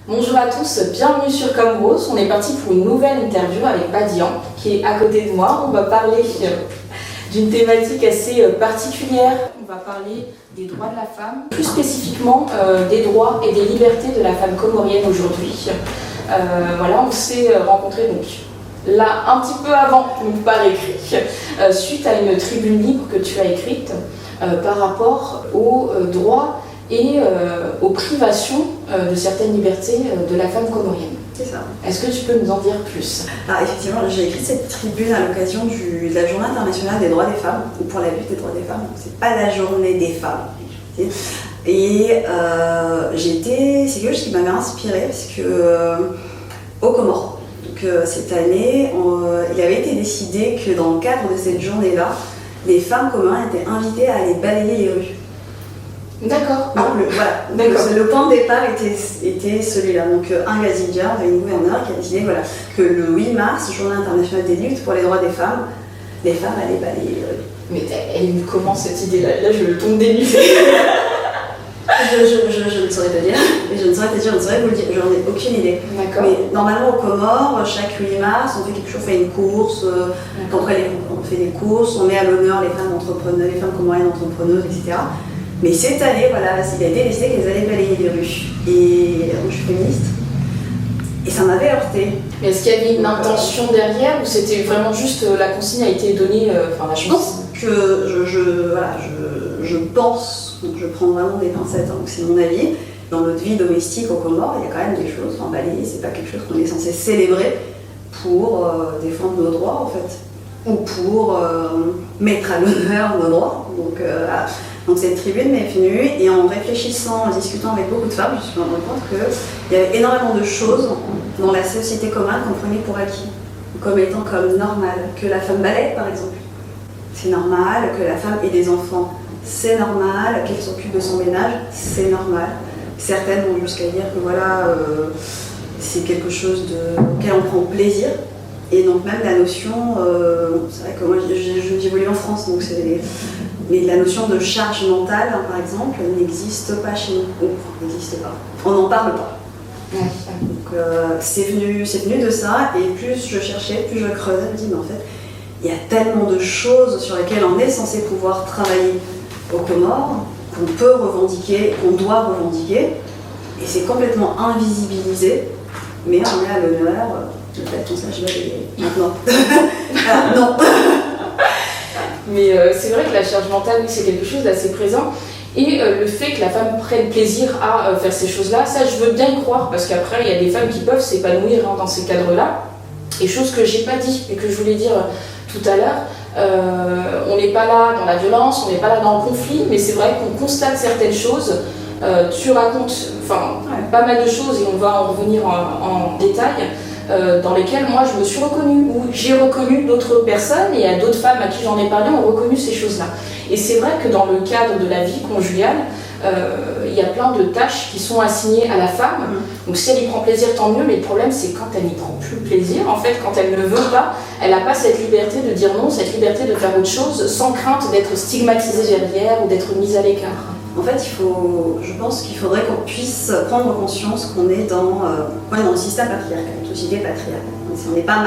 Bonjour à tous, bienvenue sur Comme Rose. On est parti pour une nouvelle interview avec Badian qui est à côté de moi. On va parler d'une thématique assez particulière. On va parler des droits de la femme, plus spécifiquement des droits et des libertés de la femme comorienne aujourd'hui. Voilà, on s'est rencontrés donc là un petit peu avant, donc par écrit, suite à une tribune libre que tu as écrite par rapport aux droits et aux privations de certaines libertés de la femme comorienne. C'est ça. Est-ce que tu peux nous en dire plus? Effectivement, j'ai écrit cette tribune à l'occasion de la Journée internationale des droits des femmes, ou pour la lutte des droits des femmes. C'est pas la journée des femmes. Et c'est quelque chose qui m'avait inspirée, parce que aux Comores, donc, cette année, il avait été décidé que dans le cadre de cette journée-là, les femmes comoriennes étaient invitées à aller balayer les rues. D'accord. Le point de départ était celui-là. Donc un Gazidia, une gouverneure qui a décidé que le 8 mars, Journée internationale des luttes pour les droits des femmes, les femmes allaient balayer les rues. Mais elle est venue comment cette idée-là? Là, je tombe des nues. Je ne saurais te dire, je ne saurais vous le dire, j'en ai aucune idée. D'accord. Mais normalement aux Comores, chaque 8 mars, on fait quelque chose, on fait une course, après on fait des courses, on met à l'honneur les femmes entrepreneurs, les femmes comoriennes entrepreneuses, etc. Mais cette année, il a été décidé qu'elles allaient balayer les rues. Et moi, je suis féministe. Et ça m'avait heurté. Mais est-ce qu'il y avait une intention derrière ou c'était vraiment juste la consigne a été donnée, la chance? Je pense que je pense, donc je prends vraiment des pincettes, donc c'est mon avis. Dans notre vie domestique aux Comores, il y a quand même des choses. Balayer, c'est pas quelque chose qu'on est censé célébrer pour défendre nos droits, en fait. Ou pour mettre à l'honneur nos droits. Donc cette tribune m'est venue et en réfléchissant, en discutant avec beaucoup de femmes, je me suis rendu compte qu'il y avait énormément de choses dans la société comorienne qu'on prenait pour acquis, comme étant comme normal. Que la femme balaye par exemple, c'est normal. Que la femme ait des enfants, c'est normal. Qu'elle s'occupe de son ménage, c'est normal. Certaines vont jusqu'à dire que c'est quelque chose auquel on prend plaisir. Et donc même la notion, c'est vrai que moi j'évolue en France, donc mais la notion de charge mentale, par exemple, n'existe pas chez nous. N'existe pas. On n'en parle pas. Ouais. Donc c'est venu de ça, et plus je cherchais, plus je creusais, je me dis, mais en fait, il y a tellement de choses sur lesquelles on est censé pouvoir travailler aux Comores, qu'on peut revendiquer, qu'on doit revendiquer, et c'est complètement invisibilisé, mais on est à l'honneur. Le fait qu'on sache balayer maintenant. Non. Mais c'est vrai que la charge mentale, oui, c'est quelque chose d'assez présent. Et le fait que la femme prenne plaisir à faire ces choses-là, ça je veux bien y croire, parce qu'après il y a des femmes qui peuvent s'épanouir dans ces cadres-là. Et chose que j'ai pas dit, mais que je voulais dire tout à l'heure, on n'est pas là dans la violence, on n'est pas là dans le conflit, mais c'est vrai qu'on constate certaines choses. Tu racontes pas mal de choses et on va en revenir en détail. Dans lesquelles moi je me suis reconnue, ou j'ai reconnu d'autres personnes, et il y a d'autres femmes à qui j'en ai parlé ont reconnu ces choses-là. Et c'est vrai que dans le cadre de la vie conjugale, il y a plein de tâches qui sont assignées à la femme. Donc si elle y prend plaisir, tant mieux, mais le problème c'est quand elle n'y prend plus plaisir, en fait, quand elle ne veut pas, elle n'a pas cette liberté de dire non, cette liberté de faire autre chose, sans crainte d'être stigmatisée derrière ou d'être mise à l'écart. En fait, je pense qu'il faudrait qu'on puisse prendre conscience qu'on est dans le système patriarcal, une société patriarcale. Si on n'est pas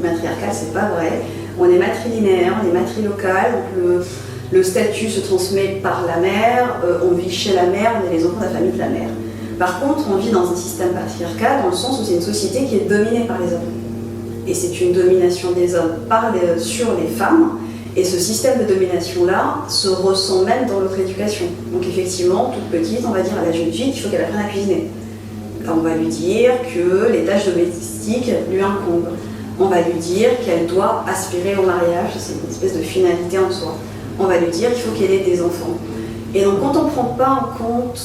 matriarcal, c'est pas vrai. On est matrilinéaire, on est matrilocale, donc le statut se transmet par la mère, on vit chez la mère, on est les enfants de la famille de la mère. Par contre, on vit dans un système patriarcal dans le sens où c'est une société qui est dominée par les hommes. Et c'est une domination des hommes sur les femmes. Et ce système de domination-là se ressent même dans notre éducation. Donc effectivement, toute petite, on va dire à la jeune fille qu'il faut qu'elle apprenne à cuisiner. On va lui dire que les tâches domestiques lui incombent. On va lui dire qu'elle doit aspirer au mariage, c'est une espèce de finalité en soi. On va lui dire qu'il faut qu'elle ait des enfants. Et donc quand on ne prend pas en compte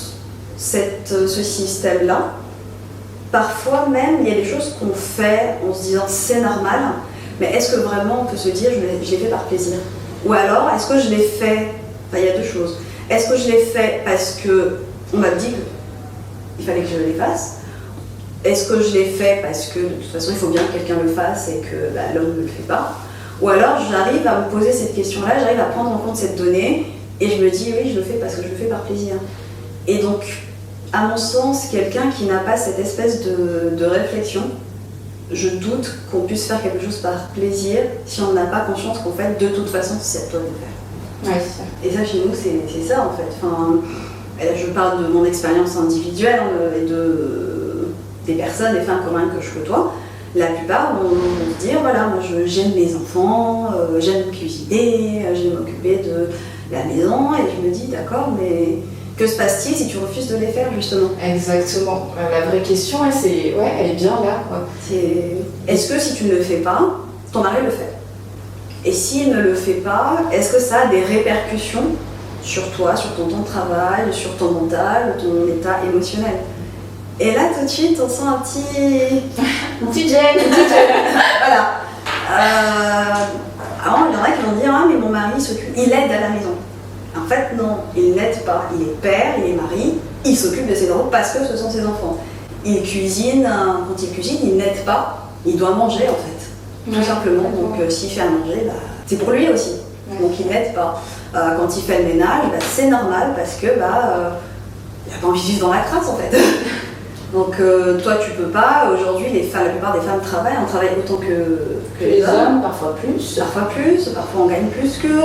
ce système-là, parfois même il y a des choses qu'on fait en se disant c'est normal, mais est-ce que vraiment on peut se dire je l'ai fait par plaisir? Ou alors est-ce que je l'ai fait, il y a deux choses. Est-ce que je l'ai fait parce qu'on m'a dit qu'il fallait que je les fasse? Est-ce que je l'ai fait parce que de toute façon il faut bien que quelqu'un le fasse et que l'homme ne le fait pas? Ou alors j'arrive à me poser cette question-là, j'arrive à prendre en compte cette donnée et je me dis oui je le fais parce que je le fais par plaisir. Et donc À mon sens, quelqu'un qui n'a pas cette espèce de réflexion, je doute qu'on puisse faire quelque chose par plaisir si on n'a pas conscience qu'en fait, de toute façon, c'est à toi de le faire. Ouais, c'est ça. Et ça, chez nous, c'est ça en fait. Enfin, je parle de mon expérience individuelle et des personnes, des femmes comme que je côtoie. La plupart vont se dire voilà, moi j'aime les enfants, j'aime cuisiner, j'aime m'occuper de la maison, et je me dis d'accord, mais que se passe-t-il si tu refuses de les faire justement? Exactement. La vraie question, elle est bien là, quoi. Est-ce que si tu ne le fais pas, ton mari le fait? Et s'il ne le fait pas, est-ce que ça a des répercussions sur toi, sur ton temps de travail, sur ton mental, ton état émotionnel? Et là, tout de suite, on sent un petit gêne. Voilà. Alors, il y en a qui vont dire ah, mais mon mari s'occupe, il aide à la maison. En fait, non, il n'aide pas. Il est père, il est mari, il s'occupe de ses enfants parce que ce sont ses enfants. Il cuisine, quand il cuisine, il n'aide pas, il doit manger en fait. Tout simplement. Donc, s'il fait à manger, c'est pour lui aussi. Donc, il n'aide pas. Quand il fait le ménage, c'est normal parce que il n'a pas envie de vivre dans la crasse en fait. Donc toi tu peux pas, aujourd'hui la plupart des femmes travaillent, on travaille autant que les hommes, parfois plus, parfois on gagne plus qu'eux,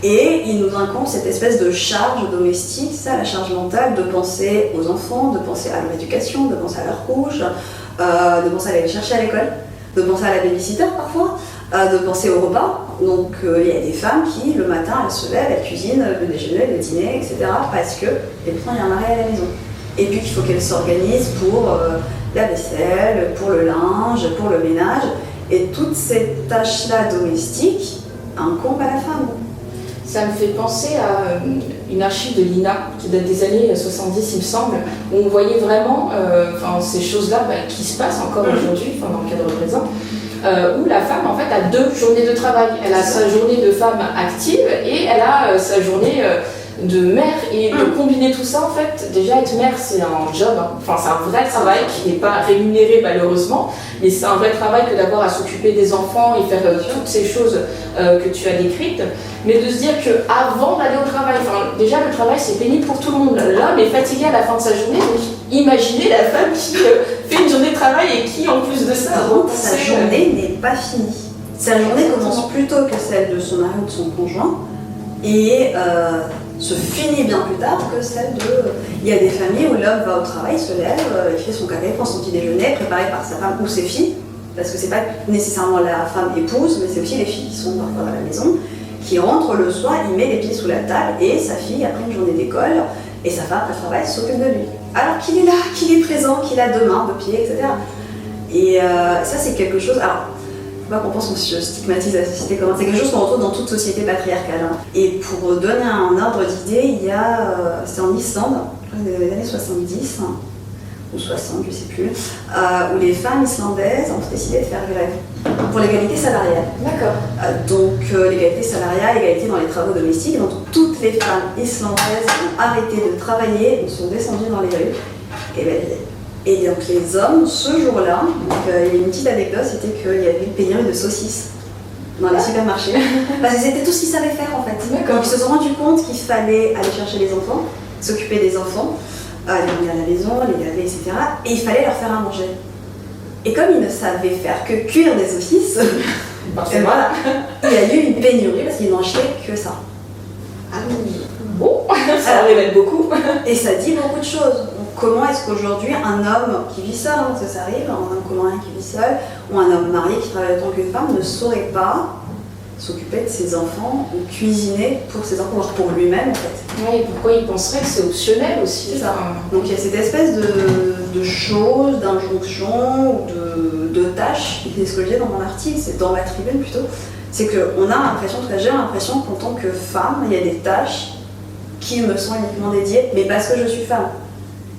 et ils nous incombent cette espèce de charge domestique, ça la charge mentale, de penser aux enfants, de penser à leur éducation, de penser à leur couche, de penser à aller les chercher à l'école, de penser à la babysitter parfois, de penser au repas. Donc il y a des femmes qui le matin elles se lèvent, elles cuisinent le déjeuner, le dîner, etc. parce que et pourtant il y a un mari à la maison. Et puis qu'il faut qu'elle s'organise pour la vaisselle, pour le linge, pour le ménage. Et toutes ces tâches-là domestiques incombent à la femme. Ça me fait penser à une archive de l'INA qui date des années 70, il me semble, où on voyait vraiment ces choses-là qui se passent encore aujourd'hui, dans le cadre présent, où la femme en fait a 2 journées de travail. Elle a sa journée de femme active et elle a sa journée de mère, et de combiner tout ça en fait, déjà être mère c'est un job, c'est un vrai travail qui n'est pas rémunéré malheureusement, mais c'est un vrai travail que d'avoir à s'occuper des enfants et faire toutes ces choses que tu as décrites, mais de se dire qu'avant d'aller au travail, déjà le travail c'est pénible pour tout le monde, l'homme est fatigué à la fin de sa journée, donc imaginez la femme qui fait une journée de travail et qui en plus de ça sa journée n'est pas finie, sa journée commence plus tôt que celle de son mari ou de son conjoint, et se finit bien plus tard que celle de... Il y a des familles où l'homme va au travail, se lève, il fait son café, prend son petit déjeuner, préparé par sa femme ou ses filles, parce que c'est pas nécessairement la femme épouse, mais c'est aussi les filles qui sont parfois à la maison, qui rentrent le soir, il met les pieds sous la table, et sa fille, après une journée d'école, et sa femme, après le travail, s'occupe de lui. Alors qu'il est là, qu'il est présent, qu'il a 2 mains, 2 pieds, etc. Et ça, c'est quelque chose... Alors, faut pas qu'on pense qu'on stigmatise la société comme ça. C'est quelque chose qu'on retrouve dans toute société patriarcale. Et pour donner un ordre d'idée, il y a, c'est en Islande, dans les années 70, ou 60, je sais plus, où les femmes islandaises ont décidé de faire grève pour l'égalité salariale. D'accord. Donc l'égalité salariale, égalité dans les travaux domestiques. Donc toutes les femmes islandaises ont arrêté de travailler, elles sont descendues dans les rues. Et donc les hommes, ce jour-là, il y a une petite anecdote, c'était qu'il y avait une pénurie de saucisses dans les supermarchés. Parce que c'était tout ce qu'ils savaient faire en fait. Donc ils se sont rendus compte qu'il fallait aller chercher les enfants, s'occuper des enfants, les emmener à la maison, les laver, etc. Et il fallait leur faire à manger. Et comme ils ne savaient faire que cuire des saucisses, et voilà, il y a eu une pénurie parce qu'ils n'en achetaient que ça. Ah oui. Bon, ça révèle beaucoup. Et ça dit beaucoup de choses. Comment est-ce qu'aujourd'hui un homme qui vit seul, parce que ça arrive, un homme commun qui vit seul, ou un homme marié qui travaille autant qu'une femme, ne saurait pas s'occuper de ses enfants ou cuisiner pour ses enfants, voire pour lui-même en fait. Oui, pourquoi il penserait que c'est optionnel aussi? C'est ça. Donc il y a cette espèce de choses, d'injonctions, de tâches, et c'est ce que je dis dans mon article, c'est dans ma tribune plutôt, c'est qu'on a l'impression, en tout cas j'ai l'impression qu'en tant que femme, il y a des tâches qui me sont uniquement dédiées, mais parce que je suis femme.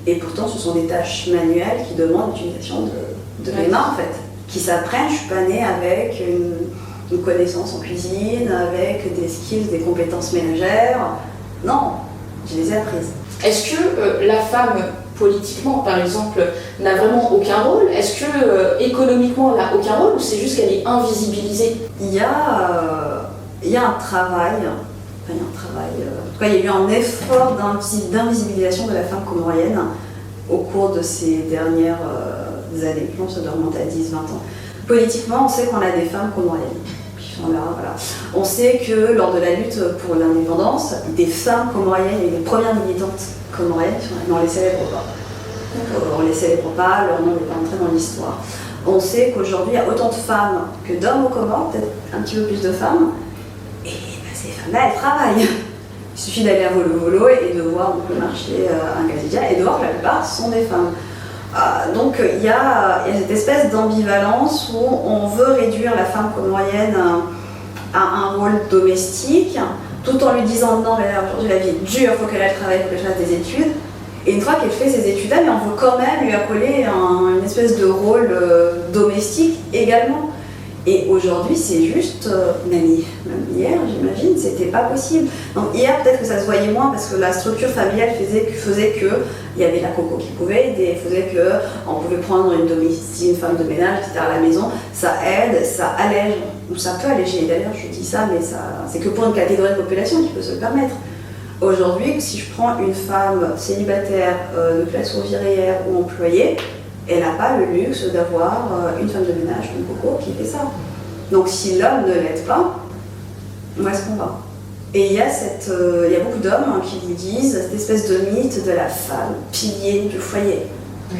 Et pourtant, ce sont des tâches manuelles qui demandent l'utilisation de mes mains, en fait, qui s'apprennent. Je ne suis pas née avec une connaissance en cuisine, avec des skills, des compétences ménagères. Non, je les ai apprises. Est-ce que la femme, politiquement, par exemple, n'a vraiment aucun rôle? Est-ce que économiquement, elle n'a aucun rôle, ou c'est juste qu'elle est invisibilisée? Il y a un travail... en tout cas, il y a eu un effort d'invisibilisation de la femme comorienne au cours de ces dernières années. Je pense que ça doit remonter à 10-20 ans. Politiquement, on sait qu'on a des femmes comoriennes. Voilà. On sait que lors de la lutte pour l'indépendance, des femmes comoriennes et les premières militantes comoriennes, mais on les célèbre pas. On les célèbre pas, leur nom n'est pas entré dans l'histoire. On sait qu'aujourd'hui, il y a autant de femmes que d'hommes aux Comores, peut-être un petit peu plus de femmes, et ben, ces femmes-là, elles travaillent. Il suffit d'aller à Volo et de voir donc, le marché Ingazidja et de voir que la plupart sont des femmes. Donc il y a cette espèce d'ambivalence où on veut réduire la femme comorienne à un rôle domestique, tout en lui disant non mais là aujourd'hui la vie est dure, il faut qu'elle aille travailler, il faut qu'elle fasse des études. Et une fois qu'elle fait ses études-là, mais on veut quand même lui accoler une espèce de rôle domestique également. Et aujourd'hui, c'est juste, même hier, j'imagine, c'était pas possible. Donc hier, peut-être que ça se voyait moins parce que la structure familiale faisait qu'il y avait la coco qui pouvait aider, faisait qu'on pouvait prendre une femme de ménage, etc. à la maison. Ça aide, ça allège, ou ça peut alléger. D'ailleurs, je dis ça, mais c'est que pour une catégorie de population qui peut se le permettre. Aujourd'hui, si je prends une femme célibataire de classe ouvrière ou employée, elle n'a pas le luxe d'avoir une femme de ménage, une coco, qui fait ça. Donc si l'homme ne l'aide pas, où est-ce qu'on va? Et il y a beaucoup d'hommes qui vous disent cette espèce de mythe de la femme pilier du foyer. Oui.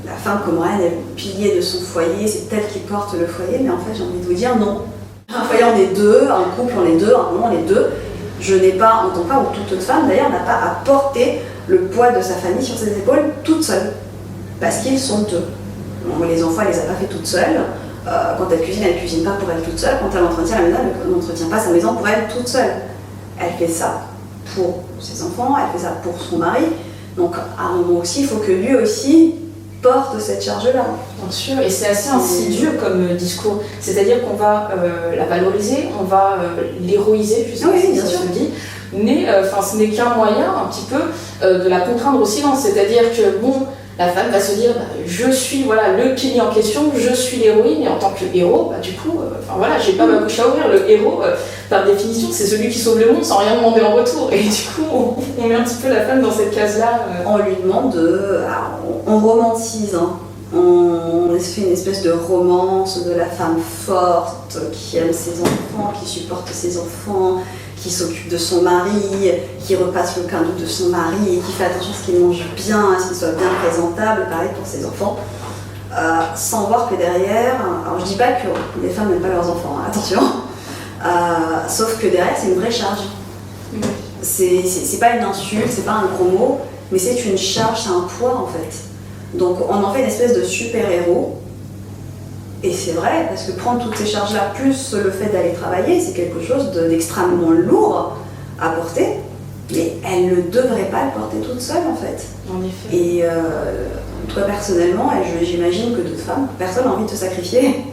La femme comorienne est le pilier de son foyer, c'est elle qui porte le foyer, mais en fait j'ai envie de vous dire non. Un foyer on est deux, un couple on est deux, un moment on est deux. Je n'ai pas, en tant que femme ou toute autre femme d'ailleurs, n'a pas à porter le poids de sa famille sur ses épaules toute seule. Parce qu'ils sont deux. Bon, les enfants, elle les a pas fait toutes seules. Quand elle cuisine pas pour elle toute seule. Quand elle entretient la maison, elle n'entretient pas sa maison pour elle toute seule. Elle fait ça pour ses enfants, elle fait ça pour son mari. Donc à un moment aussi, il faut que lui aussi porte cette charge-là. Bien sûr, et c'est assez insidieux comme discours. C'est-à-dire qu'on va la valoriser, on va l'héroïser, je sais pas si ça se dit. Mais ce n'est qu'un moyen un petit peu de la contraindre au silence. C'est-à-dire que bon, la femme va se dire je suis le pilier en question, je suis l'héroïne, et en tant que héros, du coup, j'ai pas ma bouche à ouvrir. Le héros, par définition, c'est celui qui sauve le monde sans rien demander en retour. Et du coup, on met un petit peu la femme dans cette case-là. On lui demande on romantise, hein. On fait une espèce de romance de la femme forte qui aime ses enfants, qui supporte ses enfants, qui s'occupe de son mari, qui repasse le cadeau de son mari, qui fait attention à ce qu'il mange bien, à ce qu'il soit bien présentable, pareil pour ses enfants, sans voir que derrière, alors je dis pas que les femmes n'aiment pas leurs enfants, hein, attention, sauf que derrière c'est une vraie charge. C'est pas une insulte, c'est pas un gros mot, mais c'est une charge, c'est un poids en fait. Donc on en fait une espèce de super-héros. Et c'est vrai, parce que prendre toutes ces charges-là, plus le fait d'aller travailler, c'est quelque chose d'extrêmement lourd à porter, mais elle ne devrait pas le porter toute seule en fait. En effet. Et toi personnellement, et j'imagine que d'autres femmes, personne n'a envie de te sacrifier.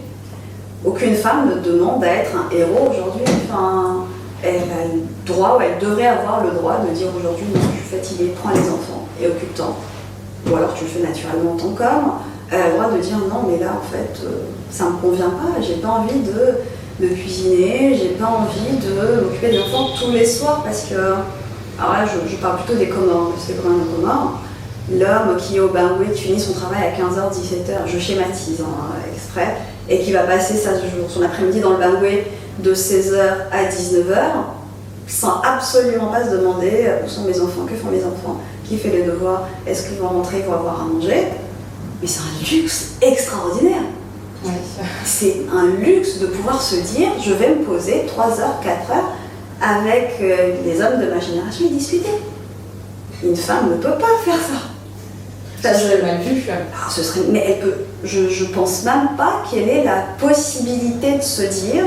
Aucune femme ne demande à être un héros aujourd'hui. Enfin, elle a le droit, ou elle devrait avoir le droit de dire aujourd'hui, non, je suis fatiguée, prends les enfants et occupe-toi. Ou alors tu le fais naturellement en tant qu'homme. Elle a le droit de dire non mais là en fait ça me convient pas, j'ai pas envie de cuisiner, j'ai pas envie de m'occuper des enfants tous les soirs parce que, alors là je parle plutôt des Comores, parce que c'est quand même des Comores, l'homme qui est au Bangui, qui finit son travail à 15h, 17h, je schématise exprès, et qui va passer son après-midi dans le Bangui de 16h à 19h sans absolument pas se demander où sont mes enfants, que font mes enfants, qui fait les devoirs, est-ce qu'ils vont rentrer, ils vont avoir à manger. Mais c'est un luxe extraordinaire. Ouais. C'est un luxe de pouvoir se dire je vais me poser 3 heures, 4 heures avec les hommes de ma génération et discuter. Une femme ne peut pas faire ça. Ça serait mal vu. Mais elle peut. Je pense même pas qu'elle ait la possibilité de se dire,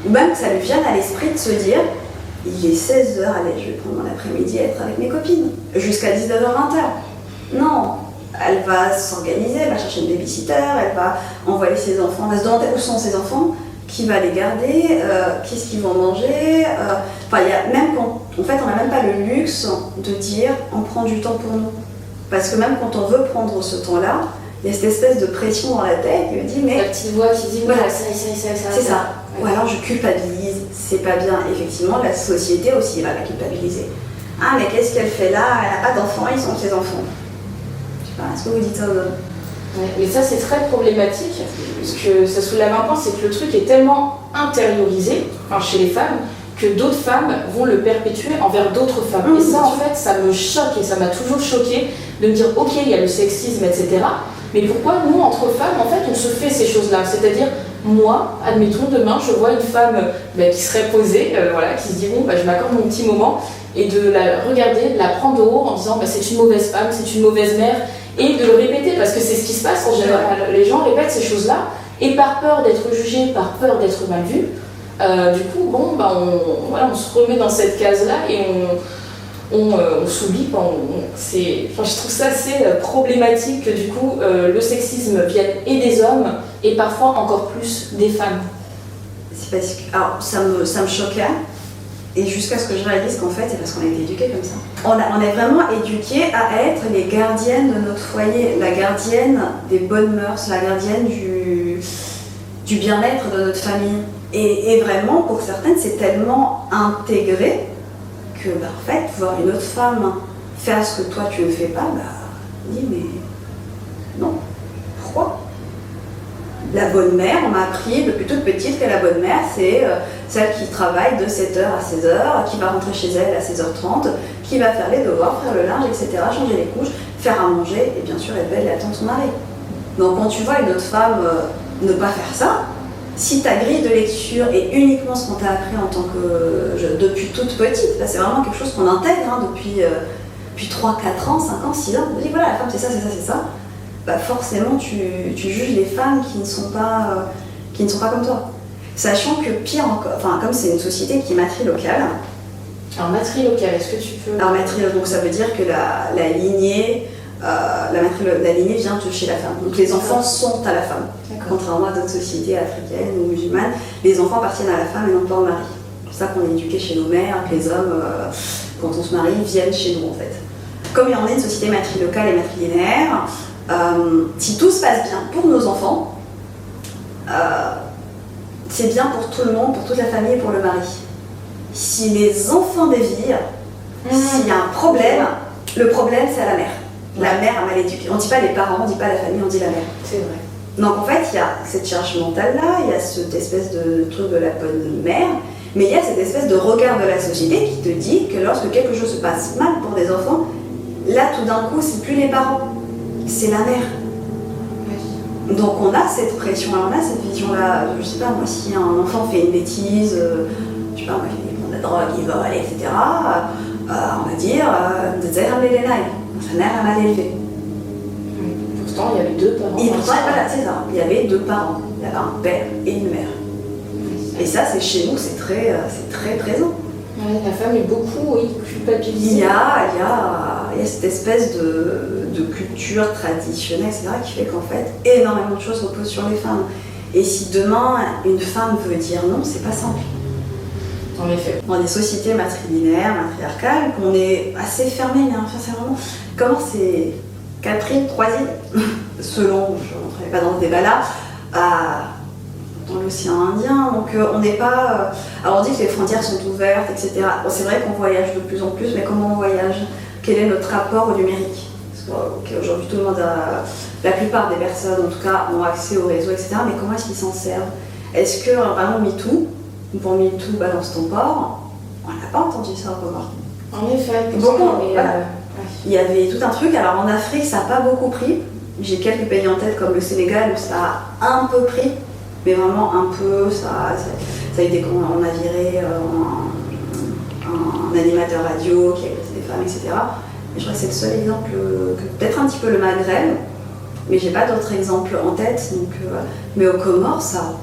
ou même que ça lui vienne à l'esprit de se dire il est 16h, allez, je vais prendre mon après-midi et être avec mes copines. Jusqu'à 19h, 20h. Non. Elle va s'organiser, elle va chercher une babysitter, elle va envoyer ses enfants, elle va se demander où sont ses enfants, qui va les garder, qu'est-ce qu'ils vont manger. Enfin, il y a même quand, en fait, on n'a même pas le luxe de dire on prend du temps pour nous. Parce que même quand on veut prendre ce temps-là, il y a cette espèce de pression dans la tête qui me dit mais... La petite voix qui dit voilà, ça. C'est ça. Ouais. Ou alors je culpabilise, c'est pas bien. Effectivement, la société aussi va la culpabiliser. Ah mais qu'est-ce qu'elle fait là? Elle n'a pas d'enfants, ils sont ses enfants. Est-ce que vous dites ça aux hommes? Ouais, mais ça c'est très problématique, parce que ça soulève un point, c'est que le truc est tellement intériorisé chez les femmes que d'autres femmes vont le perpétuer envers d'autres femmes. Et ça en fait, ça me choque et ça m'a toujours choqué de me dire ok, il y a le sexisme, etc. Mais pourquoi nous, entre femmes, en fait, on se fait ces choses-là? C'est-à-dire, moi, admettons, demain, je vois une femme qui serait posée, qui se dit bon, je m'accorde mon petit moment, et de la regarder, de la prendre de haut en disant c'est une mauvaise femme, c'est une mauvaise mère, et de le répéter, parce que c'est ce qui se passe en général. Les gens répètent ces choses-là, et par peur d'être jugés, par peur d'être mal vus, du coup, on se remet dans cette case-là et on s'oublie. Je trouve ça assez problématique que du coup le sexisme vienne et des hommes et parfois encore plus des femmes. C'est parce que alors, ça me choquait. Et jusqu'à ce que je réalise qu'en fait, c'est parce qu'on a été éduqués comme ça. On est vraiment éduqués à être les gardiennes de notre foyer, la gardienne des bonnes mœurs, la gardienne du bien-être de notre famille. Et vraiment, pour certaines, c'est tellement intégré que, en fait, voir une autre femme faire ce que toi tu ne fais pas, on dit, mais non, pourquoi? La bonne mère, on m'a appris depuis toute petite que la bonne mère, c'est celle qui travaille de 7h à 16h, qui va rentrer chez elle à 16h30, qui va faire les devoirs, faire le linge, etc., changer les couches, faire à manger, et bien sûr élever et attendre son mari. Donc quand tu vois une autre femme ne pas faire ça, si ta grille de lecture est uniquement ce qu'on t'a appris en tant que depuis toute petite, là c'est vraiment quelque chose qu'on intègre depuis 3, 4 ans, 5 ans, 6 ans, on dit voilà, la femme c'est ça, c'est ça, c'est ça. Forcément tu juges les femmes qui ne sont pas comme toi. Sachant que pire encore, comme c'est une société qui est matrilocale. Alors matrilocale, est-ce que tu peux... Alors matrilocale, donc ça veut dire que la lignée vient de chez la femme. Donc les enfants sont à la femme. Contrairement à d'autres sociétés africaines ou musulmanes, les enfants appartiennent à la femme et non pas au mari. C'est pour ça qu'on est éduqué chez nos mères, que les hommes, quand on se marie, viennent chez nous en fait. Comme on est une société matrilocale et matrilinéaire, si tout se passe bien pour nos enfants, c'est bien pour tout le monde, pour toute la famille et pour le mari. Si les enfants dévirent, s'il y a un problème, le problème c'est à la mère. La mère a mal éduqué. On ne dit pas les parents, on ne dit pas la famille, on dit la mère. C'est vrai. Donc en fait, il y a cette charge mentale-là, il y a cette espèce de truc de la bonne mère, mais il y a cette espèce de regard de la société qui te dit que lorsque quelque chose se passe mal pour des enfants, là tout d'un coup, c'est plus les parents, c'est la mère. Oui. Donc on a cette pression, on a cette vision-là. Je sais pas, moi, si un enfant fait une bêtise, je sais pas, moi, il prend de la drogue, il vole, etc., on va dire, sa mère a mal élevé. Pourtant, il y avait deux parents. Et pourtant, voilà, c'est ça. Il y avait deux parents. Il y avait un père et une mère. Et ça, c'est chez nous, c'est très présent. Ouais, la femme est beaucoup, culpabilisée. Il y a cette espèce de culture traditionnelle, etc., qui fait qu'en fait, énormément de choses reposent sur les femmes. Et si demain, une femme veut dire non, c'est pas simple. En effet. Dans des sociétés matrilinéaires, matriarcales, qu'on est assez fermé, mais enfin, c'est vraiment... Comment c'est... Quatrième, troisième, selon, je ne rentrerai pas dans ce débat-là, dans l'océan Indien, donc on n'est pas... alors on dit que les frontières sont ouvertes, etc. Bon, c'est vrai qu'on voyage de plus en plus, mais comment on voyage? Quel est notre rapport au numérique? Parce qu'aujourd'hui tout le monde a... La plupart des personnes, en tout cas, ont accès au réseau, etc. Mais comment est-ce qu'ils s'en servent? Est-ce que, vraiment, MeToo, pour MeToo, balance ton porc, on n'a pas entendu ça encore. En effet, voilà. Il y avait tout un truc, alors en Afrique ça n'a pas beaucoup pris, j'ai quelques pays en tête comme le Sénégal où ça a un peu pris, mais vraiment un peu, ça a été quand on a viré un animateur radio qui agressait des femmes, etc. Et je crois que c'est le seul exemple, peut-être un petit peu le Maghreb, mais j'ai pas d'autres exemples en tête, donc, mais aux Comores ça